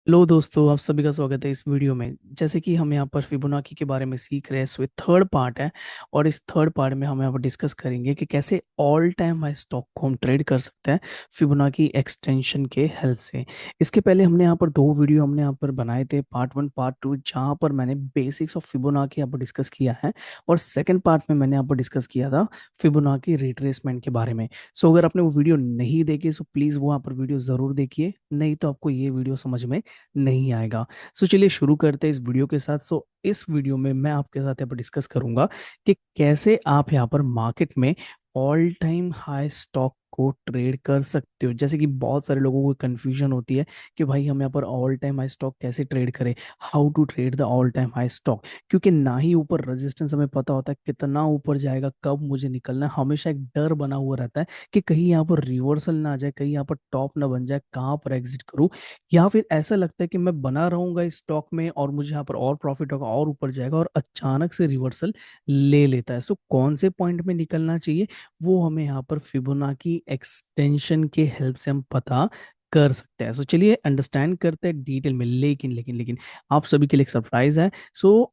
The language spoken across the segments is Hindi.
हेलो दोस्तों, आप सभी का स्वागत है इस वीडियो में। जैसे कि हम यहाँ पर फिबोनाची के बारे में सीख रहे हैं, सो ये थर्ड पार्ट है। और इस थर्ड पार्ट में हम यहाँ पर डिस्कस करेंगे कि कैसे ऑल टाइम हाई स्टॉक को हम ट्रेड कर सकते हैं फिबोनाची एक्सटेंशन के हेल्प से। इसके पहले हमने यहाँ पर दो वीडियो हमने यहाँ पर बनाए थे, पार्ट 1 पार्ट 2, जहाँ पर मैंने बेसिक्स ऑफ फिबोनाची यहाँ पर डिस्कस किया है। और सेकेंड पार्ट में मैंने यहाँ पर डिस्कस किया था फिबोनाची रिट्रेसमेंट के बारे में। सो अगर आपने वो वीडियो नहीं देखी सो प्लीज़ वो यहाँ पर वीडियो ज़रूर देखिए, नहीं तो आपको ये वीडियो समझ में नहीं आएगा। सो चलिए शुरू करते हैं इस वीडियो के साथ। सो इस वीडियो में मैं आपके साथ यहाँ पर डिस्कस करूंगा कि कैसे आप यहाँ पर मार्केट में ऑल टाइम हाई स्टॉक को ट्रेड कर सकते हो। जैसे कि बहुत सारे लोगों को कंफ्यूजन होती है कि भाई हम यहाँ पर ऑल टाइम हाई स्टॉक कैसे ट्रेड करें, how to trade the all time high stock. क्योंकि ना ही ऊपर रेजिस्टेंस हमें पता होता है कितना ऊपर जाएगा, कब मुझे निकलना है। हमेशा एक डर बना हुआ रहता है कि कहीं यहाँ पर रिवर्सल ना आ जाए, कहीं यहाँ पर टॉप ना बन जाए, कहाँ पर एग्जिट करूँ। या फिर ऐसा लगता है कि मैं बना रहूंगा इस स्टॉक में और मुझे यहाँ पर और प्रॉफिट होगा और ऊपर जाएगा, और अचानक से रिवर्सल ले लेता है। सो कौन से पॉइंट में निकलना चाहिए वो हमें यहाँ पर फिबोनाची एक्सटेंशन के हेल्प से हम पता कर सकते हैं। सो चलिए अंडरस्टैंड करते हैं डिटेल में। लेकिन आप सभी के लिए एक सरप्राइज है। सो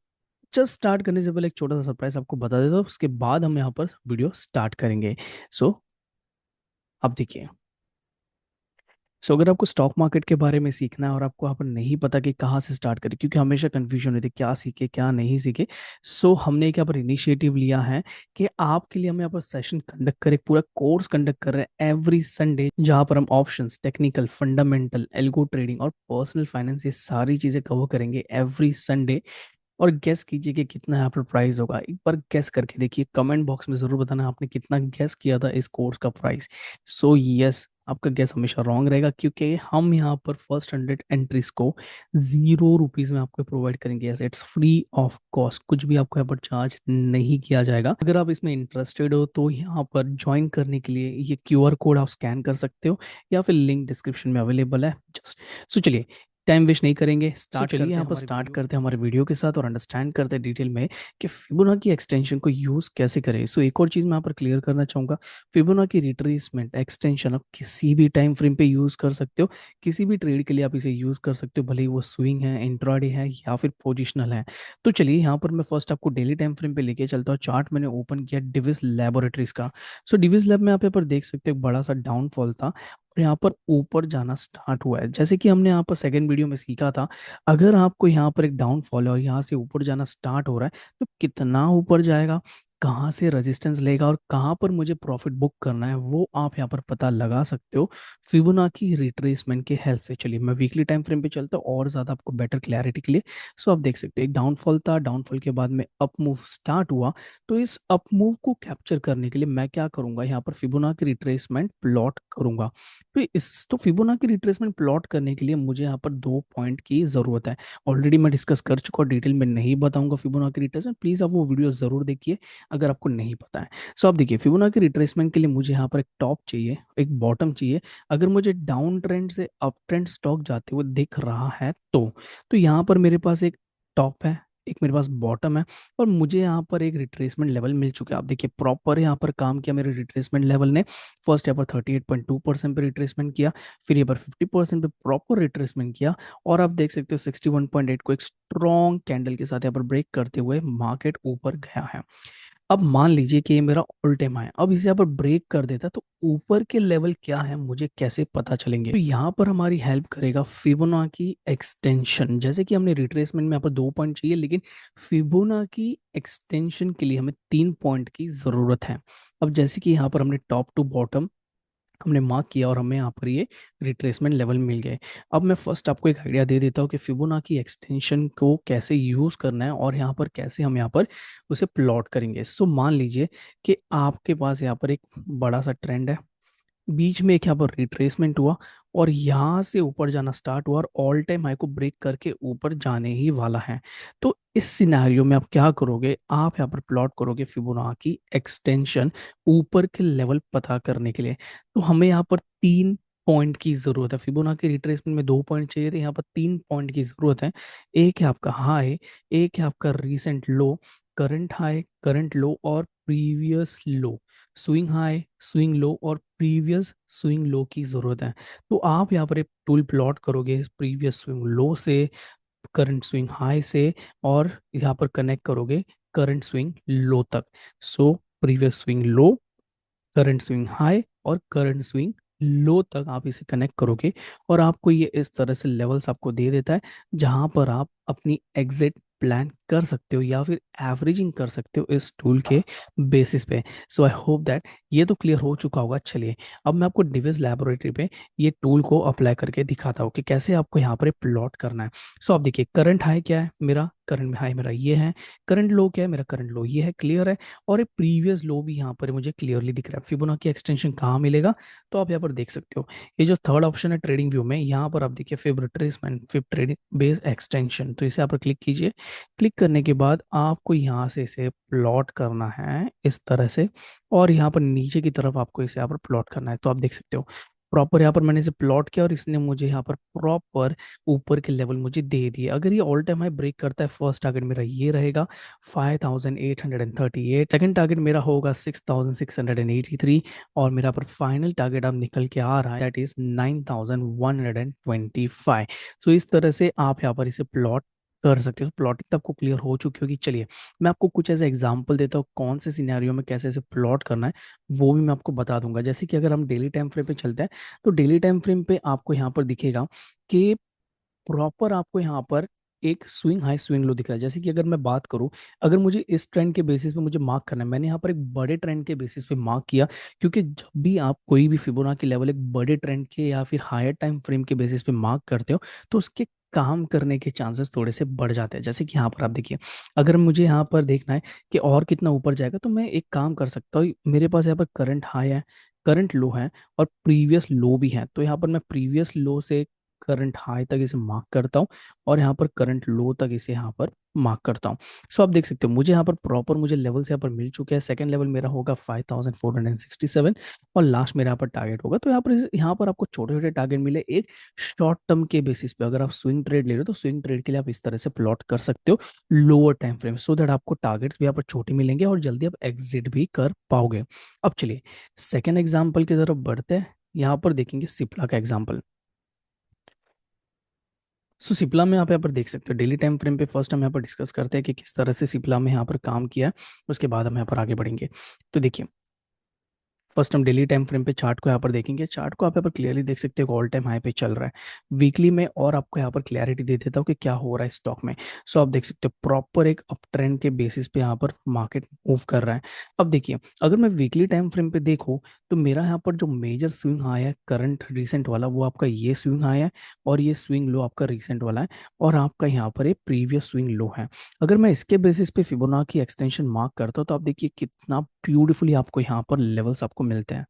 जस्ट स्टार्ट करने से पहले एक छोटा सा सरप्राइज आपको बता देता हूँ, उसके बाद हम यहाँ पर वीडियो स्टार्ट करेंगे। सो अब देखिए। सो अगर आपको स्टॉक मार्केट के बारे में सीखना है और आपको यहाँ पर नहीं पता कि कहाँ से स्टार्ट करें, क्योंकि हमेशा कंफ्यूजन होती है क्या सीखे क्या नहीं सीखे। सो हमने एक यहाँ पर इनिशिएटिव लिया है कि आपके लिए हम यहाँ पर सेशन कंडक्ट करें, पूरा कोर्स कंडक्ट कर रहे हैं एवरी संडे, जहाँ पर हम options, technical, fundamental, algo trading और पर्सनल फाइनेंस, ये सारी चीजें कवर करेंगे एवरी संडे। और गेस कीजिए कि कितना यहाँ पर प्राइस होगा। एक बार गेस करके देखिए, कमेंट बॉक्स में जरूर बताना आपने कितना गेस किया था इस कोर्स का प्राइस। सो यस, आपका गेस हमेशा रॉन्ग रहेगा, क्योंकि हम यहाँ पर फर्स्ट 100 एंट्रीज को ₹0 में आपको प्रोवाइड करेंगे। Yes, it's free of cost, कुछ भी आपको यहाँ पर चार्ज नहीं किया जाएगा। अगर आप इसमें इंटरेस्टेड हो तो यहाँ पर ज्वाइन करने के लिए ये QR कोड आप स्कैन कर सकते हो, या फिर लिंक डिस्क्रिप्शन में अवेलेबल है। जस्ट सो चलिए टाइम वेस्ट नहीं करेंगे, स्टार्ट चलिए यहाँ पर स्टार्ट करते हैं हमारे वीडियो के साथ और अंडरस्टैंड करते हैं डिटेल में कि फिबोनाची एक्सटेंशन को यूज कैसे करें। सो एक और चीज मैं यहाँ पर क्लियर करना चाहूंगा, फिबोनाची रिट्रेसमेंट एक्सटेंशन आप किसी भी टाइम फ्रेम पे यूज कर सकते हो, किसी भी ट्रेड के लिए आप इसे यूज कर सकते हो, भले ही वो स्विंग है, इंट्राडे है या फिर पोजिशनल है। तो चलिए यहाँ पर मैं फर्स्ट आपको डेली टाइम फ्रेम पे लेके चलता हूँ। चार्ट मैंने ओपन किया डिविस लैबोरेटरीज का। सो डिविस लैब में आप यहाँ पर देख सकते हो एक बड़ा सा डाउनफॉल था, और यहाँ पर ऊपर जाना स्टार्ट हुआ है। जैसे कि हमने यहाँ पर सेकंड वीडियो में सीखा था, अगर आपको यहाँ पर एक डाउनफॉल है और यहाँ से ऊपर जाना स्टार्ट हो रहा है, तो कितना ऊपर जाएगा, कहाँ से रेजिस्टेंस लेगा और कहाँ पर मुझे प्रॉफिट बुक करना है, वो आप यहाँ पर पता लगा सकते हो फिबोनाची रिट्रेसमेंट के हेल्प से। चलिए मैं वीकली टाइम फ्रेम पे चलता हूँ और ज़्यादा आपको बेटर क्लैरिटी के लिए। सो आप देख सकते हो एक डाउनफॉल था, डाउनफॉल के बाद में अप मूव स्टार्ट हुआ। तो इस अप मूव को कैप्चर करने के लिए मैं क्या करूंगा, यहाँ पर फिबोनाची रिट्रेसमेंट प्लॉट करूंगा। तो फिबोनाची रिट्रेसमेंट प्लॉट करने के लिए मुझे यहाँ पर दो पॉइंट की जरूरत है। ऑलरेडी मैं डिस्कस कर चुका हूँ, डिटेल में नहीं बताऊंगा फिबोनाची रिट्रेसमेंट, प्लीज आप वो वीडियो जरूर देखिए अगर आपको नहीं पता है। सो आप देखिए, फिबोनाची रिट्रेसमेंट के लिए मुझे यहाँ पर एक टॉप चाहिए, एक बॉटम चाहिए। अगर मुझे डाउन ट्रेंड से अप ट्रेंड स्टॉक जाते हुए दिख रहा है तो यहाँ पर मेरे पास एक टॉप है, एक मेरे पास बॉटम है, और मुझे यहाँ पर एक रिट्रेसमेंट लेवल मिल चुका है। आप देखिए प्रॉपर यहाँ पर काम किया मेरे रिट्रेसमेंट लेवल ने। फर्स्ट यहाँ पर 38.2% पे रिट्रेसमेंट किया, फिर यहाँ पर 50% पे प्रॉपर रिट्रेसमेंट किया, और आप देख सकते हो 61.8 को एक स्ट्रॉन्ग कैंडल के साथ यहाँ पर ब्रेक करते हुए मार्केट ऊपर गया है। अब मान लीजिए कि ये मेरा ऑल टाइम है, अब इसे यहाँ पर ब्रेक कर देता तो ऊपर के लेवल क्या है मुझे कैसे पता चलेंगे। तो यहाँ पर हमारी हेल्प करेगा फिबोनाची एक्सटेंशन। जैसे कि हमने रिट्रेसमेंट में यहाँ पर दो पॉइंट चाहिए, लेकिन फिबोनाची एक्सटेंशन के लिए हमें 3 पॉइंट की जरूरत है। अब जैसे कि यहाँ पर हमने टॉप टू बॉटम हमने मार्क किया और हमें यहाँ पर ये रिट्रेसमेंट लेवल मिल गए। अब मैं फर्स्ट आपको एक आइडिया दे देता हूँ कि फिबोनाची एक्सटेंशन को कैसे यूज़ करना है और यहाँ पर कैसे हम यहाँ पर उसे प्लॉट करेंगे। सो मान लीजिए कि आपके पास यहाँ पर एक बड़ा सा ट्रेंड है, बीच में एक यहाँ पर रिट्रेसमेंट हुआ, और यहाँ से ऊपर जाना स्टार्ट हुआ और ऑल टाइम हाई को ब्रेक करके ऊपर जाने ही वाला है। तो इस सिनेरियो में आप क्या करोगे, आप यहाँ पर प्लॉट करोगे फिबोनाची एक्सटेंशन ऊपर के लेवल पता करने के लिए। तो हमें यहाँ पर 3 पॉइंट की जरूरत है। फिबोनाची रिट्रेसमेंट में 2 पॉइंट चाहिए थे, यहाँ पर 3 पॉइंट की जरूरत है। एक है आपका हाई, एक है आपका रीसेंट लो, करंट हाई, करंट लो और प्रीवियस लो, स्विंग हाई, स्विंग लो और प्रीवियस स्विंग लो की जरूरत है। तो आप यहाँ पर एक टूल प्लॉट करोगे प्रीवियस स्विंग लो से, करंट स्विंग हाई से, और यहाँ पर कनेक्ट करोगे करंट स्विंग लो तक। So previous swing low, current swing high और करंट स्विंग लो तक आप इसे कनेक्ट करोगे, और आपको ये इस तरह से लेवल्स आपको दे देता है जहां पर आप अपनी एग्जिट प्लान कर सकते हो या फिर एवरेजिंग कर सकते हो इस टूल के बेसिस पे। सो आई होप दैट ये तो क्लियर हो चुका होगा। चलिए अब मैं आपको डिविस लैबोरेटरी पे ये टूल को अप्लाई करके दिखाता हूँ कि कैसे आपको यहाँ पर प्लॉट करना है। सो आप देखिए करंट हाई क्या है मेरा, करंट हाई मेरा ये है, करंट लो क्या है मेरा, करंट लो ये है, क्लियर है। और एक प्रीवियस लो भी यहाँ पर मुझे क्लियरली दिख रहा है। फिबोनाची एक्सटेंशन कहाँ मिलेगा, तो आप यहाँ पर देख सकते हो, ये जो थर्ड ऑप्शन है ट्रेडिंग व्यू में, यहाँ पर आप देखिए fib retracement, fib trading base extension, तो इसे आप क्लिक कीजिए। क्लिक करने के बाद आपको यहाँ से इसे प्लॉट करना है इस तरह से, और यहाँ पर नीचे की तरफ आपको इसे यहाँ पर प्लॉट करना है। तो आप देख सकते हो प्रॉपर यहाँ पर मैंने इसे प्लॉट किया और इसने मुझे यहाँ पर प्रॉपर ऊपर के लेवल मुझे दे दिए। अगर ये ऑल टाइम हाई ब्रेक करता है, फर्स्ट टारगेट मेरा ये रहेगा 5838, सेकंड टारगेट मेरा होगा 6683, और मेरा पर फाइनल टारगेट अब निकल के आ रहा है दैट इज 9125। तो इस तरह से आप यहाँ पर इसे प्लॉट कर सकते हो। प्लॉटिंग तो आपको क्लियर हो चुकी होगी। चलिए मैं आपको कुछ ऐसे एग्जांपल देता हूँ कौन से सिनेरियो में कैसे ऐसे प्लॉट करना है, वो भी मैं आपको बता दूंगा। जैसे कि अगर हम डेली टाइम फ्रेम पे चलते हैं, तो डेली टाइम फ्रेम पे आपको यहाँ पर दिखेगा कि प्रॉपर आपको यहाँ पर एक स्विंग हाई स्विंग लो दिख रहा है। जैसे कि अगर मैं बात करूं, अगर मुझे इस ट्रेंड के बेसिस पे मुझे मार्क करना है, मैंने यहाँ पर एक बड़े ट्रेंड के बेसिस पे मार्क किया, क्योंकि जब भी आप कोई भी फिबोनाची लेवल एक बड़े ट्रेंड के या फिर हायर टाइम फ्रेम के बेसिस पे मार्क करते हो, तो उसके काम करने के चांसेस थोड़े से बढ़ जाते हैं। जैसे कि यहाँ पर आप देखिए, अगर मुझे यहाँ पर देखना है कि और कितना ऊपर जाएगा, तो मैं एक काम कर सकता हूँ, मेरे पास यहाँ पर करंट हाई है, करंट लो है, और प्रीवियस लो भी है। तो यहाँ पर मैं प्रीवियस लो से करंट हाई तक इसे मार्क करता हूँ, और यहाँ पर करंट लो तक इसे यहाँ पर मार्क करता हूँ। सो आप देख सकते हो मुझे यहाँ पर प्रॉपर मुझे लेवल्स यहाँ पर मिल चुके हैं। सेकंड लेवल मेरा होगा 5467, और लास्ट मेरा यहाँ पर टारगेट होगा। तो यहाँ पर आपको छोटे छोटे टारगेट मिले एक शॉर्ट टर्म के बेसिस पे। अगर आप स्विंग ट्रेड ले रहे हो, तो स्विंग ट्रेड के लिए आप इस तरह से प्लॉट कर सकते हो lower time frame, so that आपको टारगेट्स भी यहाँ पर छोटे मिलेंगे और जल्दी आप एग्जिट भी कर पाओगे। अब चलिए सेकेंड एग्जाम्पल की तरफ बढ़ते हैं। यहाँ पर देखेंगे सिप्ला का एग्जाम्पल। सो सिप्ला में आप यहाँ पर देख सकते हो डेली टाइम फ्रेम पे फर्स्ट हम यहाँ पर डिस्कस करते हैं कि किस तरह से सिप्ला में यहाँ पर काम किया है, उसके बाद हम यहाँ पर आगे बढ़ेंगे। तो देखिए फर्स्ट हम डेली टाइम फ्रेम पे चार्ट को यहाँ पर देखेंगे। चार्ट को आप यहाँ पर क्लियरली देख सकते हो ऑल टाइम हाई पे चल रहा है वीकली में, और आपको यहाँ पर क्लैरिटी दे देता हूँ कि क्या हो रहा है स्टॉक में। सो आप देख सकते हो प्रॉपर एक अप ट्रेंड के बेसिस पे यहाँ पर मार्केट मूव कर रहा है। अब देखिए अगर मैं वीकली टाइम फ्रेम पे देखूँ, तो मेरा यहाँ पर जो मेजर स्विंग हाई है करंट रिसेंट वाला, वो आपका ये स्विंग हाई है, और ये स्विंग लो आपका रिसेंट वाला है, और आपका यहाँ पर एक प्रीवियस स्विंग लो है। अगर मैं इसके बेसिस पे फिबोनाची एक्सटेंशन मार्क करता हूँ, तो आप देखिए कितना ब्यूटीफुली आपको यहाँ पर लेवल्स आपको मिलते हैं।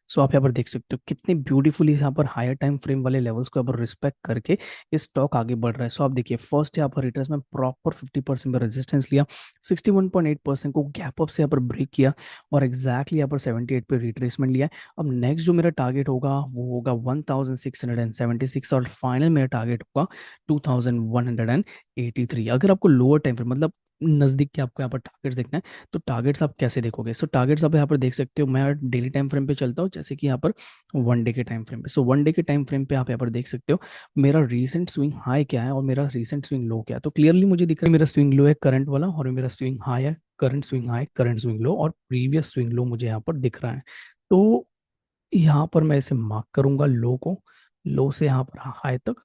सो आप यहाँ पर देख सकते हो कितने ब्यूटीफुली यहाँ पर हायर टाइम फ्रेम वाले लेवल्स को यहाँ पर रिस्पेक्ट करके ये स्टॉक आगे बढ़ रहा है। सो आप देखिए फर्स्ट यहाँ पर रिट्रेसमेंट प्रॉपर 50% पर रेजिस्टेंस लिया, 61.8% को गैप अप से यहाँ पर ब्रेक किया, और एग्जैक्टली यहाँ पर 78 पे रिट्रेसमेंट लिया है। अब नेक्स्ट जो मेरा टारगेट होगा वो होगा 1676, और फाइनल मेरा टारगेट होगा 2183। अगर आपको लोअर टाइम फ्रेम मतलब नजदीक के आपको यहाँ पर टारगेट्स देखना है, तो टारगेट्स आप कैसे देखोगे। सो टारगेट्स आप यहाँ पर देख सकते हो, मैं डेली टाइम फ्रेम पे चलता हूँ, जैसे कि यहाँ पर वन डे के टाइम फ्रेम पे। सो वन डे के टाइम फ्रेम पे आप यहाँ पर देख सकते हो मेरा रीसेंट स्विंग हाई क्या है और मेरा रीसेंट स्विंग लो क्या है। तो क्लियरली मुझे दिख रहा है मेरा स्विंग लो है करंट वाला, और मेरा स्विंग हाई है current swing high current swing low, और प्रीवियस स्विंग लो मुझे यहाँ पर दिख रहा है। तो यहाँ पर मैं इसे मार्क करूंगा लो को, लो से यहाँ पर हाई तक,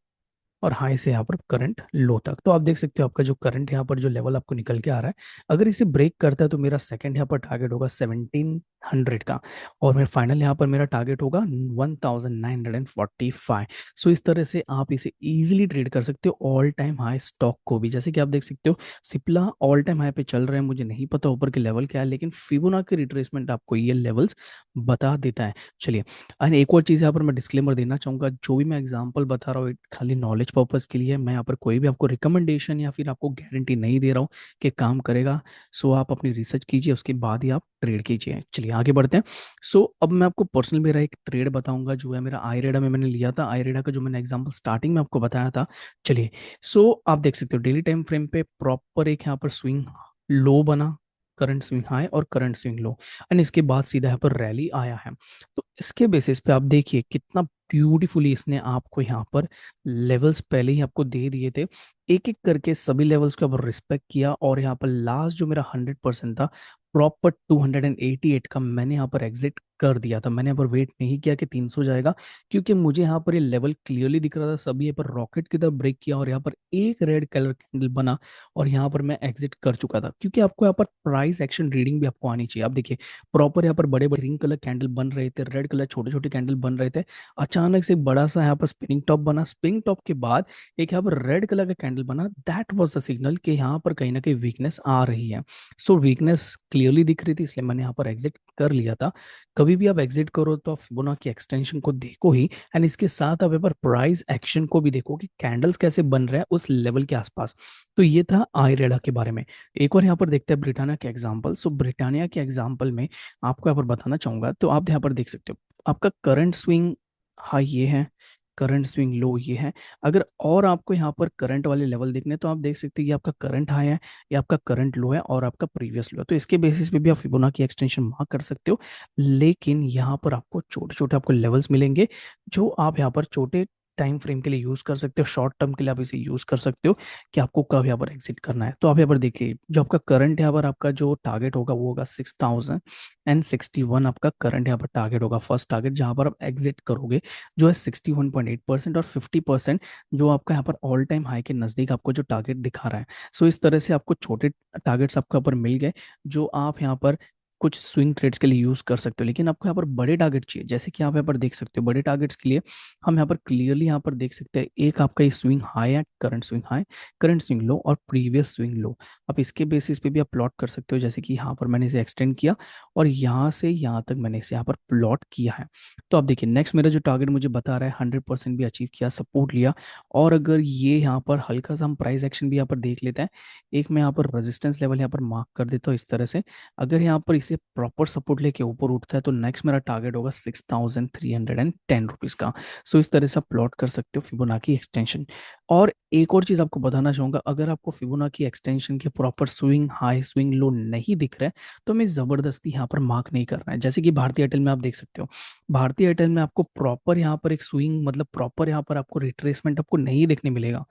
और हाई से यहाँ पर करंट लो तक। तो आप देख सकते हो आपका जो करंट यहाँ पर जो लेवल आपको निकल के आ रहा है, अगर इसे ब्रेक करता है तो मेरा सेकंड यहाँ पर टारगेट होगा 1700 का, और मेरा फाइनल यहाँ पर मेरा टारगेट होगा 1945। सो इस तरह से आप इसे इजीली ट्रेड कर सकते हो ऑल टाइम हाई स्टॉक को भी। जैसे कि आप देख सकते हो सिप्ला ऑल टाइम हाई पे चल रहे हैं, मुझे नहीं पता ऊपर के लेवल क्या है, लेकिन फिबोनाची रिट्रेसमेंट आपको ये लेवल्स बता देता है। चलिए एंड एक और चीज़ यहाँ पर मैं डिस्क्लेमर देना चाहूंगा, जो भी मैं एग्जांपल बता रहा हूँ खाली नॉलेज पर्पस के लिए है। मैं यहाँ पर कोई भी आपको रिकमेंडेशन या फिर आपको गारंटी नहीं दे रहा हूँ कि काम करेगा। सो आप अपनी रिसर्च कीजिए, उसके बाद ही आप ट्रेड कीजिए। चलिए आगे बढ़ते हैं। सो अब मैं आपको पर्सनल मेरा एक ट्रेड बताऊंगा, जो है मेरा आईरेडा में मैंने लिया था। आईरेडा का जो मैंने एग्जाम्पल स्टार्टिंग में आपको बताया था। चलिए सो आप देख सकते हो डेली टाइम फ्रेम पे प्रॉपर एक यहाँ पर स्विंग लो बना, करंट स्विंग हाई और करंट स्विंग लो, एंड इसके बाद सीधा यहाँ पर रैली आया है। तो इसके बेसिस पे आप देखिए कितना ब्यूटीफुली इसने आपको यहाँ पर लेवल्स पहले ही आपको दे दिए थे, एक एक करके सभी लेवल्स को अब रिस्पेक्ट किया, और यहाँ पर लास्ट जो मेरा 100% था, प्रॉपर 288 का मैंने यहाँ पर एग्जिट कर दिया था। मैंने यहाँ पर वेट नहीं किया कि 300 जाएगा, क्योंकि मुझे यहाँ पर ये लेवल क्लियरली दिख रहा था, सभी यहाँ पर रॉकेट की तरह ब्रेक किया, और यहाँ पर एक रेड कलर कैंडल बना, और यहाँ पर मैं एग्जिट कर चुका था। क्योंकि आपको यहाँ पर प्राइस एक्शन रीडिंग भी आपको आनी चाहिए। आप देखिए प्रॉपर यहाँ पर बड़े बड़े ग्रीन कलर कैंडल बन रहे थे, रेड कलर छोटे छोटे कैंडल बन रहे थे, अचानक से एक बड़ा सा यहाँ पर स्पिनिंग टॉप बना, स्पिनिंग टॉप के बाद एक यहाँ पर रेड कलर का कैंडल बना, दैट वाज द सिग्नल कि यहाँ पर कहीं ना कहीं वीकनेस आ रही है। सो वीकनेस क्लियरली दिख रही थी, इसलिए मैंने यहाँ पर एग्जिट कर लिया था। कभी भी आप एग्जिट करो तो आप फिबोनाची एक्सटेंशन को देखो ही, एंड इसके साथ आप यहाँ पर प्राइस एक्शन को भी देखो कि कैंडल्स कैसे बन रहे हैं उस लेवल के आसपास। तो ये था आयरेडा के बारे में। एक और यहाँ पर देखते हैं ब्रिटानिया के एग्जाम्पल। सो ब्रिटानिया के एग्जाम्पल में आपको यहाँ पर बताना चाहूंगा, तो आप यहाँ पर देख सकते हो आपका करंट स्विंग हाई ये है, करंट स्विंग लो ये है। अगर और आपको यहाँ पर करंट वाले लेवल देखने तो आप देख सकते हैं ये आपका करंट हाई है, ये आपका करंट लो है, और आपका प्रीवियस लो है। तो इसके बेसिस पे भी आप फिबोनाची एक्सटेंशन मार्क कर सकते हो। लेकिन यहाँ पर आपको छोटे छोटे आपको लेवल्स मिलेंगे, जो आप यहाँ पर छोटे टाइम फ्रेम के लिए यूज कर सकते हो, शॉर्ट टर्म के लिए आप इसे यूज कर सकते हो कि आपको कब यहाँ पर एग्जिट करना है। तो आप यहाँ पर देखिए जो आपका करंट यहाँ पर आपका जो टारगेट होगा वो होगा 6061, आपका करंट यहाँ पर टारगेट होगा, फर्स्ट टारगेट जहाँ पर आप एग्जिट करोगे, जो है 61.8%, और 50% जो आपका यहाँ पर ऑल टाइम हाई के नज़दीक आपको जो टारगेट दिखा रहा है। सो इस तरह से आपको छोटे टारगेट्स आपको यहाँ पर मिल गए, जो आप यहाँ पर कुछ स्विंग ट्रेड्स के लिए यूज कर सकते हो। लेकिन आपको यहाँ पर बड़े टारगेट चाहिए, जैसे कि आप यहाँ पर देख सकते हो बड़े टारगेट्स के लिए हम यहाँ पर क्लियरली यहाँ पर देख सकते हैं, एक आपका ये स्विंग हाई है, current swing high, current swing low, और प्रीवियस स्विंग लो। आप इसके बेसिस पे भी आप प्लॉट कर सकते हो, जैसे कि यहाँ पर मैंने इसे एक्सटेंड किया, और यहाँ से यहाँ तक मैंने इसे यहाँ पर प्लॉट किया है। तो आप देखिए नेक्स्ट मेरा जो टारगेट मुझे बता रहा है 100% भी अचीव किया, सपोर्ट लिया। और अगर ये यहाँ पर हल्का सा हम प्राइस एक्शन भी यहाँ पर देख लेते हैं, एक मैं यहाँ पर रेजिस्टेंस लेवल यहाँ पर मार्क कर देता हूँ इस तरह से। अगर यहाँ पर इसे प्रॉपर सपोर्ट लेके ऊपर उठता है तो नेक्स्ट मेरा टारगेट होगा 6310 रुपीज़ का। सो इस तरह से आप प्लॉट कर सकते हो फिबोनाची एक्सटेंशन। और एक और चीज़ आपको बताना चाहूँगा, अगर आपको फिबोनाची एक्सटेंशन के proper swing high swing low नहीं दिख रहा है तो हमें ज़बरदस्ती यहाँ पर मार्क नहीं करना है। जैसे कि भारतीय एयरटेल में आप देख सकते हो, भारतीय एयरटेल में आपको प्रॉपर यहाँ पर एक स्विंग मतलब प्रॉपर यहाँ पर आपको रिट्रेसमेंट आपको नहीं देखने मिलेगा।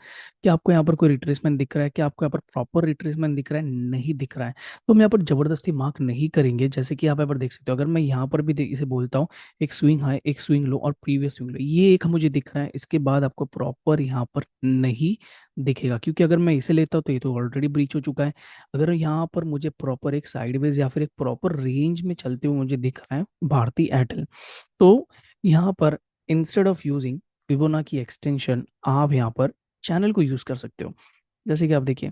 क्या आपको यहाँ पर कोई रिट्रेसमेंट दिख रहा है? क्या आपको यहाँ पर प्रॉपर रिट्रेसमेंट दिख रहा है? नहीं दिख रहा है। तो हम यहाँ पर जबरदस्ती मार्क नहीं करेंगे। जैसे कि आप यहाँ पर देख सकते हो, अगर मैं यहाँ पर भी इसे बोलता हूँ एक स्विंग हाई एक स्विंग लो और प्रीवियस स्विंग लो, ये एक मुझे दिख रहा है, इसके बाद आपको प्रॉपर यहाँ पर नहीं दिखेगा, क्योंकि अगर मैं इसे लेता हूँ तो ये तो ऑलरेडी ब्रीच हो चुका है। अगर यहाँ पर मुझे प्रॉपर एक साइडवेज या फिर एक प्रॉपर रेंज में चलते हुए मुझे दिख रहा है भारतीय एयरटेल, तो यहाँ पर instead of using Fibonacci extension आप यहाँ पर चैनल को यूज कर सकते हो। जैसे कि आप देखिए,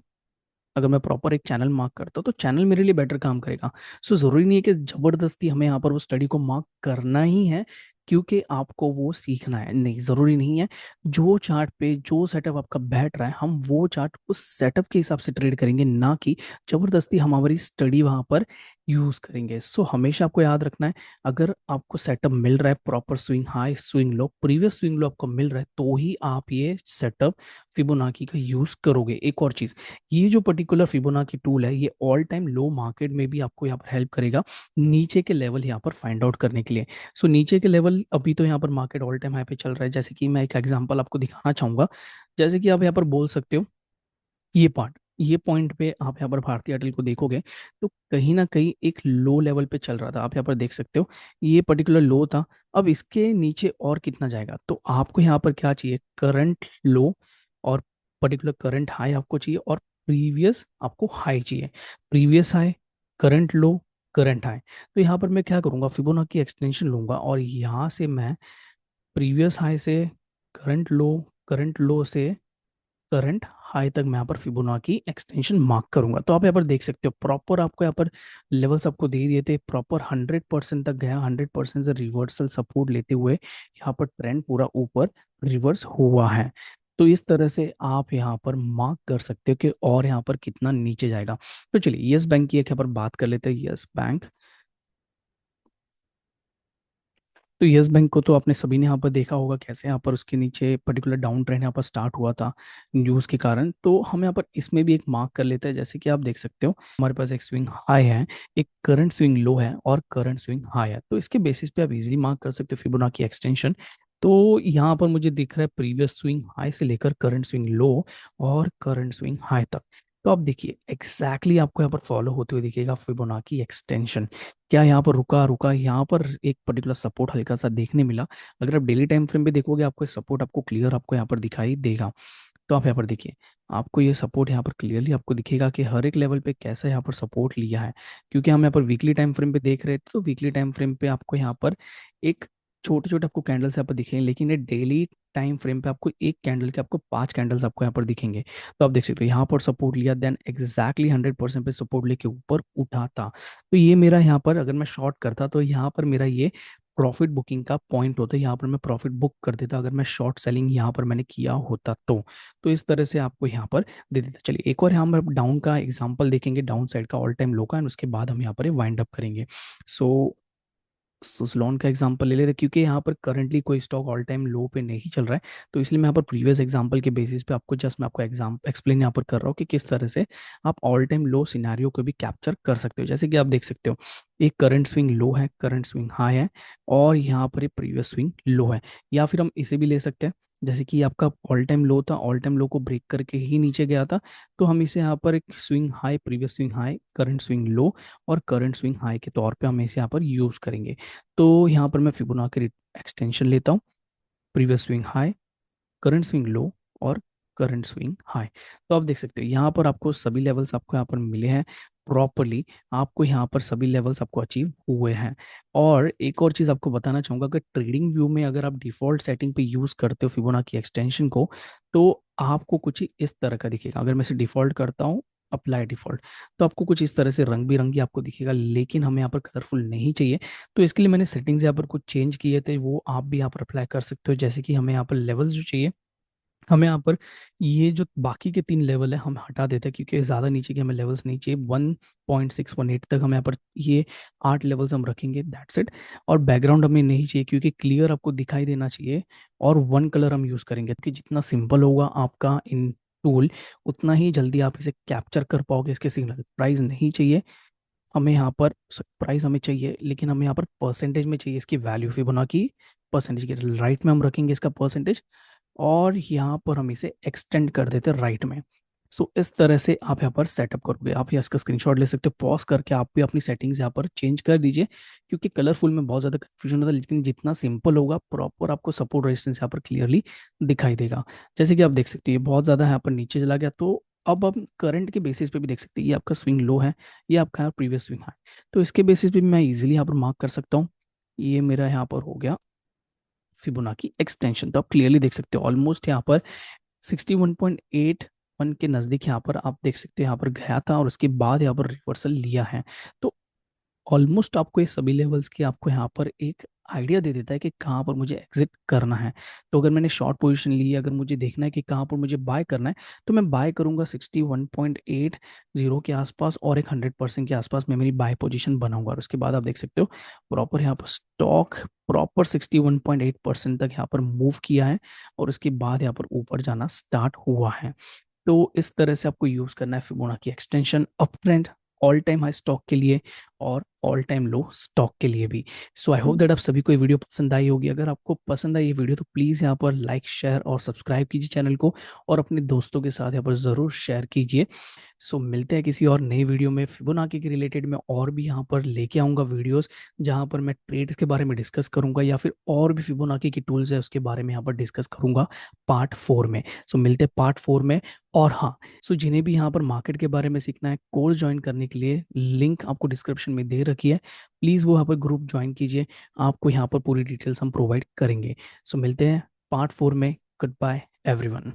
अगर मैं प्रॉपर एक चैनल मार्क करता हूँ तो चैनल मेरे लिए बेटर काम करेगा। सो जरूरी नहीं है कि जबरदस्ती हमें यहाँ पर वो स्टडी को मार्क करना ही है, क्योंकि आपको वो सीखना है, नहीं जरूरी नहीं है। जो चार्ट पे जो सेटअप आपका बैठ रहा है हम वो चार्ट उस सेटअप के हिसाब से ट्रेड करेंगे, ना कि जबरदस्ती हम हमारी स्टडी वहां पर यूज करेंगे। सो हमेशा आपको याद रखना है, अगर आपको सेटअप मिल रहा है proper swing high swing low previous swing low आपको मिल रहा है, तो ही आप ये सेटअप फिबोनाची का यूज करोगे। एक और चीज, ये जो पर्टिकुलर फिबोनाची टूल है ये ऑल टाइम लो मार्केट में भी आपको यहाँ पर हेल्प करेगा नीचे के लेवल यहाँ पर फाइंड आउट करने के लिए। सो नीचे के लेवल अभी तो यहाँ पर मार्केट ऑल टाइम हाई पे चल रहा है, जैसे कि मैं एक एग्जांपल आपको दिखाना चाहूंगा। जैसे कि आप यहाँ पर बोल सकते हो ये पार्ट, ये पॉइंट पे आप यहाँ पर भारतीय एयरटेल को देखोगे तो कहीं ना कहीं एक लो लेवल पे चल रहा था, आप यहाँ पर देख सकते हो ये पर्टिकुलर लो था। अब इसके नीचे और कितना जाएगा, तो आपको यहाँ पर क्या चाहिए, करंट लो और पर्टिकुलर करंट हाई आपको चाहिए, और प्रीवियस आपको हाई चाहिए, प्रीवियस हाई करंट लो करंट हाई। तो यहाँ पर मैं क्या करूँगा, फिबोनाची एक्सटेंशन लूंगा और यहाँ से मैं प्रीवियस हाई से करंट लो से करंट हाई तक मैं यहाँ पर फिबोनाची एक्सटेंशन मार्क करूंगा। तो आप यहाँ पर देख सकते हो प्रॉपर आपको यहाँ पर लेवल्स आपको दे दिए थे, प्रॉपर 100% तक गया, 100% से रिवर्सल सपोर्ट लेते हुए यहाँ पर ट्रेंड पूरा ऊपर रिवर्स हुआ है। तो इस तरह से आप यहाँ पर मार्क कर सकते हो कि और यहाँ पर कितना नीचे जाएगा। तो चलिए यस बैंक की एक यहाँ पर बात कर लेते हैं, यस बैंक। तो यस बैंक को तो आपने सभी ने यहाँ पर देखा होगा कैसे यहाँ पर उसके नीचे पर्टिकुलर डाउन ट्रेंड यहाँ पर स्टार्ट हुआ था न्यूज़ के कारण। तो हम यहाँ पर इसमें भी एक मार्क कर लेते हैं। जैसे कि आप देख सकते हो हमारे पास एक स्विंग हाई है, एक करंट स्विंग लो है और करंट स्विंग हाई है। तो इसके बेसिस पे आप इजीली मार्क कर सकते हो फिबोनाची एक्सटेंशन। तो यहाँ पर मुझे दिख रहा है प्रीवियस स्विंग हाई से लेकर करंट स्विंग लो और करंट स्विंग हाई तक। तो आप देखिए एग्जैक्टली आपको यहाँ पर फॉलो होते हुए दिखेगा फिबोनाची एक्सटेंशन। क्या यहाँ पर रुका रुका, यहाँ पर एक पर्टिकुलर सपोर्ट हल्का सा देखने मिला। अगर आप डेली टाइम फ्रेम पे देखोगे आपको सपोर्ट आपको क्लियर आपको यहाँ पर दिखाई देगा। तो आप यहाँ पर देखिए, आपको ये सपोर्ट यहाँ पर क्लियरली आपको दिखेगा कि हर एक लेवल पे कैसा यहाँ पर सपोर्ट लिया है। क्योंकि हम यहाँ पर वीकली टाइम फ्रेम पे देख रहे थे, तो वीकली टाइम फ्रेम पे आपको यहाँ पर एक छोटे छोटे आपको कैंडल्स यहाँ पर दिखेंगे, लेकिन ये डेली टाइम फ्रेम पे आपको एक कैंडल के आपको 5 कैंडल्स आपको यहाँ पर दिखेंगे। तो आप देख सकते हो यहाँ पर सपोर्ट लिया, देन एग्जैक्टली 100% पे सपोर्ट लेके ऊपर उठा था। तो ये मेरा यहाँ पर अगर मैं शॉर्ट करता तो यहाँ पर मेरा ये प्रॉफिट बुकिंग का पॉइंट होता है। यहाँ पर मैं प्रॉफिट बुक कर देता अगर मैं शॉर्ट सेलिंग यहाँ पर मैंने किया होता तो इस तरह से आपको यहाँ पर दे देता। चलिए एक और यहाँ पर डाउन का एग्जांपल देखेंगे, डाउन साइड का ऑल टाइम लो का, एंड उसके बाद हम यहाँ पर वाइंड अप करेंगे। सो सुजलॉन का एग्जांपल ले लेते हैं, क्योंकि यहाँ पर करंटली कोई स्टॉक ऑल टाइम लो पे नहीं चल रहा है। तो इसलिए मैं यहाँ पर प्रीवियस एग्जांपल के बेसिस पे आपको जस्ट मैं आपको एग्जाम एक्सप्लेन यहाँ पर कर रहा हूँ कि किस तरह से आप ऑल टाइम लो सिनेरियो को भी कैप्चर कर सकते हो। जैसे कि आप देख सकते हो एक करंट स्विंग लो है, करंट स्विंग हाई है, और यहाँ पर एक प्रीवियस स्विंग लो है। या फिर हम इसे भी ले सकते हैं, जैसे कि आपका ऑल टाइम लो था, ऑल टाइम लो को ब्रेक करके ही नीचे गया था। तो हम इसे यहाँ पर एक swing high, previous swing high, current swing low और करंट स्विंग हाई के तौर पे हम इसे यहाँ पर यूज करेंगे। तो यहाँ पर मैं फिबोनाची एक्सटेंशन लेता हूँ, previous swing high, current swing low और करंट स्विंग हाई। तो आप देख सकते हो यहाँ पर आपको सभी लेवल्स आपको यहाँ पर मिले हैं प्रॉपरली। आपको यहाँ पर सभी लेवल्स आपको अचीव हुए हैं। और एक और चीज़ आपको बताना चाहूँगा कि ट्रेडिंग व्यू में अगर आप डिफॉल्ट सेटिंग पे यूज़ करते हो फिबोनाची एक्सटेंशन को, तो आपको कुछ इस तरह का दिखेगा। अगर मैं इसे डिफॉल्ट करता हूँ, अप्लाई डिफॉल्ट, तो आपको कुछ इस तरह से रंग बिरंगी आपको दिखेगा। लेकिन हमें यहाँ पर कलरफुल नहीं चाहिए, तो इसके लिए मैंने सेटिंग्स यहाँ पर कुछ चेंज किए थे, वो आप भी यहाँ पर अप्लाई कर सकते हो। जैसे कि हमें यहाँ पर लेवल्स जो चाहिए, हमें यहाँ पर ये जो बाकी के 3 लेवल है हम हटा देते हैं, क्योंकि ज़्यादा नीचे के हमें लेवल्स नहीं चाहिए। 1.618 तक हम यहाँ पर ये 8 लेवल्स हम रखेंगे, दैट्स इट। और बैकग्राउंड हमें नहीं चाहिए, क्योंकि क्लियर आपको दिखाई देना चाहिए। और वन कलर हम यूज़ करेंगे, कि जितना सिंपल होगा आपका इन टूल, उतना ही जल्दी आप इसे कैप्चर कर पाओगे। इसके सिग्नल प्राइस नहीं चाहिए हमें यहाँ पर, प्राइस हमें चाहिए लेकिन हमें यहाँ पर परसेंटेज में चाहिए इसकी वैल्यू। फिबोनाची परसेंटेज के राइट में हम रखेंगे इसका परसेंटेज, और यहाँ पर हम इसे एक्सटेंड कर देते हैं राइट में। सो इस तरह से आप यहाँ पर सेटअप करोगे। आप यहाँ इसका स्क्रीनशॉट ले सकते हो, पॉज करके आप भी अपनी सेटिंग्स यहाँ पर चेंज कर दीजिए, क्योंकि कलरफुल में बहुत ज़्यादा कंफ्यूजन होता है। लेकिन जितना सिंपल होगा प्रॉपर आपको सपोर्ट रेजिस्टेंस यहाँ पर क्लियरली दिखाई देगा। जैसे कि आप देख सकते हैं ये बहुत ज़्यादा यहाँ पर नीचे चला गया। तो अब हम करंट के बेसिस पे भी देख सकते हैं, ये आपका स्विंग लो है, ये आपका प्रीवियस स्विंग हाई। तो इसके बेसिस पे भी मैं इजीली यहाँ पर मार्क कर सकता हूँ। ये मेरा यहाँ पर हो गया फिबोनाची एक्सटेंशन। तो आप क्लियरली देख सकते हो ऑलमोस्ट यहाँ पर 61.81 के नज़दीक यहाँ पर आप देख सकते हो यहाँ पर गया था, और उसके बाद यहाँ पर रिवर्सल लिया है। तो ऑलमोस्ट आपको ये सभी लेवल्स की आपको यहाँ पर एक आइडिया दे देता है कि कहाँ पर मुझे एग्जिट करना है। तो अगर मैंने शॉर्ट पोजीशन ली है, अगर मुझे देखना है कि कहाँ पर मुझे बाय करना है, तो मैं बाय करूंगा 61.80 के आसपास, और एक 100% के आसपास मैं मेरी बाय पोजीशन बनाऊंगा। और उसके बाद आप देख सकते हो प्रॉपर यहाँ पर स्टॉक प्रॉपर 61.8% तक यहाँ पर मूव किया है, और उसके बाद यहाँ पर ऊपर जाना स्टार्ट हुआ है। तो इस तरह से आपको यूज करना है Fibonacci extension, up trend, all time high stock के लिए और ऑल टाइम लो स्टॉक के लिए भी। सो आई होप दैट आप सभी को ये वीडियो पसंद आई होगी। अगर आपको पसंद आई ये वीडियो, तो प्लीज़ यहाँ पर लाइक, शेयर और सब्सक्राइब कीजिए चैनल को, और अपने दोस्तों के साथ यहाँ पर ज़रूर शेयर कीजिए। सो मिलते हैं किसी और नई वीडियो में। फिबोनाची के रिलेटेड मैं और भी यहाँ पर लेके आऊँगा वीडियोस, जहाँ पर मैं ट्रेड्स के बारे में डिस्कस करूँगा, या फिर और भी फिबोनाची की टूल्स है उसके बारे में यहाँ पर डिस्कस करूँगा पार्ट 4 में। सो मिलते हैं पार्ट 4 में। और हाँ, सो जिन्हें भी यहाँ पर मार्केट के बारे में सीखना है, कोर्स ज्वाइन करने के लिए लिंक आपको डिस्क्रिप्शन में दे रखी है, प्लीज़ वो यहाँ पर ग्रुप ज्वाइन कीजिए। आपको यहाँ पर पूरी डिटेल्स हम प्रोवाइड करेंगे। सो मिलते हैं पार्ट 4 में। Good bye everyone.